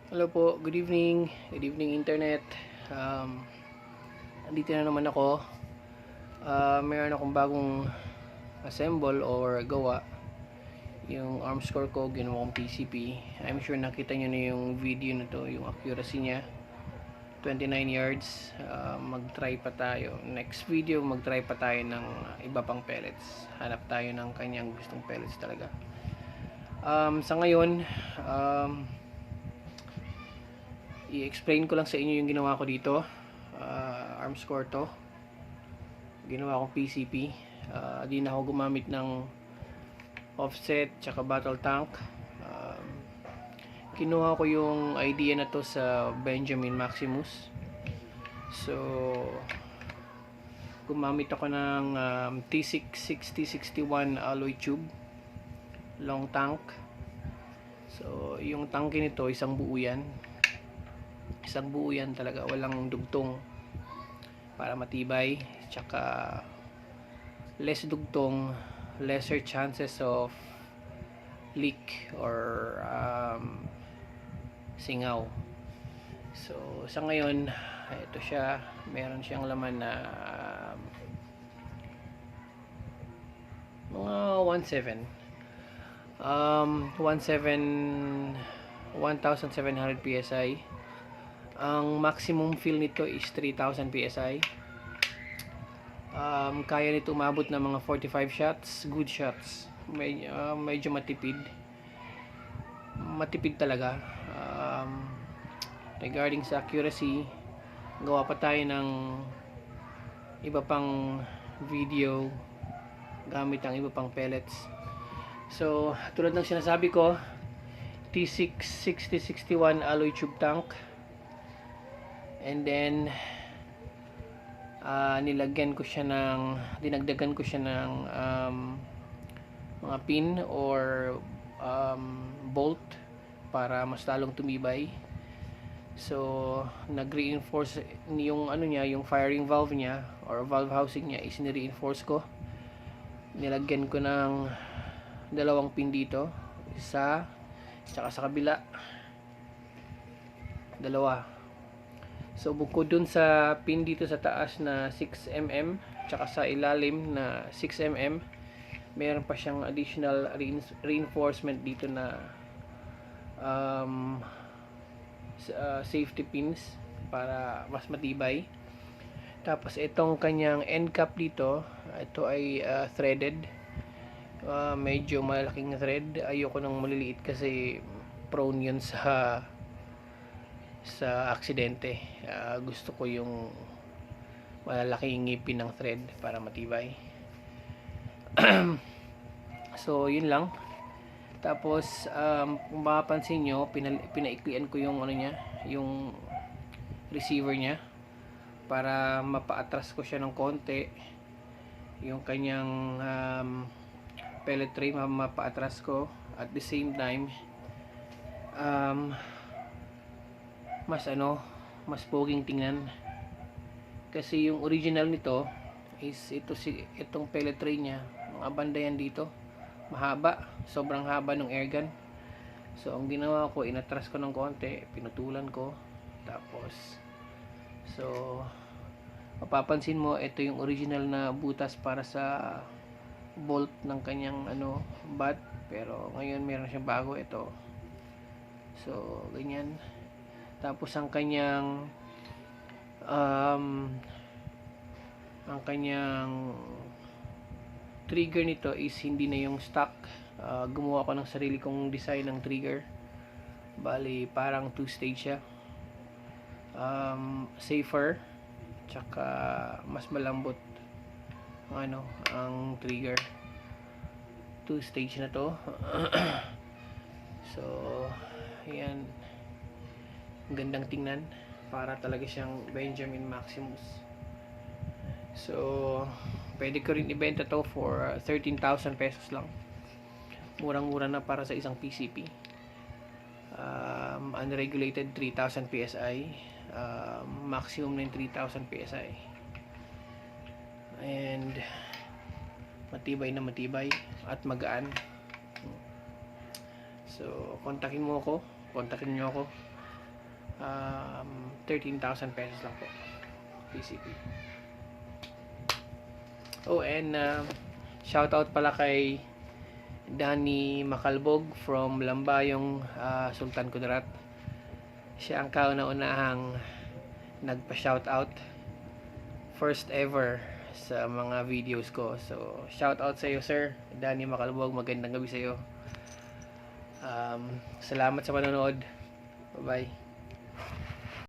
Hello po, good evening. Good evening internet. Andito na naman ako. Meron akong bagong assemble or gawa. Yung arm score ko, ginawa kong PCP. I'm sure nakita nyo na yung video na to, yung accuracy niya. 29 yards. Mag-try pa tayo. Next video, mag-try pa tayo ng iba pang pellets. Hanap tayo ng kanyang gustong pellets talaga. Sa ngayon, i-explain ko lang sa inyo yung ginawa ko dito. Arm score to, ginawa kong PCP. Di na ako gumamit ng offset tsaka battle tank. Kinuha ko yung idea na to sa Benjamin Maximus. So gumamit ako ng T6 6061 alloy tube, long tank. So yung tangke nito, isang buo yan talaga, walang dugtong, para matibay, tsaka less dugtong, lesser chances of leak or singaw. So sa ngayon, ito siya, meron siyang laman na mga 1700 psi. Ang maximum fill nito is 3000 psi. Kaya nito umabot ng mga 45 shots, good shots. Medyo matipid talaga. Regarding sa accuracy, gawa pa tayo ng iba pang video gamit ang iba pang pellets. So tulad ng sinasabi ko, T6 6061 alloy tube tank, and then dinagdagan ko siya ng mga pin or bolt para mas lalong tumibay. So nag-reinforce yung yung firing valve niya or valve housing niya is ni-reinforce ko. Nilagyan ko ng dalawang pin dito, isa tsaka sa kabila dalawa. So bukod dun sa pin dito sa taas na 6mm tsaka sa ilalim na 6mm, meron pa siyang additional reinforcement dito na safety pins para mas matibay. Tapos itong kanyang end cap dito, ito ay threaded. Medyo malaking thread. Ayoko ng maliliit kasi prone yun sa aksidente. Gusto ko yung malalaking ngipin ng thread para matibay. So yun lang. Tapos kung mapapansin nyo, pinaiklian ko yung yung receiver nya para mapaatras ko siya ng konti. Yung kanyang pellet tray mapaatras ko, at the same time mas poging tingnan, kasi yung original nito is itong pellet tray nya, mga banda yan dito, mahaba, sobrang haba ng airgun. So ang ginawa ko, inatras ko ng konti, pinutulan ko, tapos mapapansin mo, ito yung original na butas para sa bolt ng kanyang bat, pero ngayon meron siyang bago ito. So ganyan. Tapos ang kanyang trigger nito is hindi na yung stock. Gumawa ko ng sarili kong design ng trigger. Bali parang 2-stage siya. Safer, tsaka mas malambot ang trigger. 2-stage na to. So yan, gandang tingnan, para talaga siyang Benjamin Maximus. So pwede ko rin ibenta to for 13,000 pesos lang. Murang-mura na para sa isang PCP. Unregulated 3,000 PSI, maximum na 3,000 PSI, and matibay na matibay at magaan. So kontakin nyo ako 13,000 pesos lang po PCP. Oh, and shout out pala kay Danny Macalbog from Lambayong, Sultan Kudarat. Siya ang kauna-unahang nagpa-shout out, first ever sa mga videos ko. So shout out sa iyo, sir Danny Macalbog. Magandang gabi sa iyo. Salamat sa panonood. Bye bye.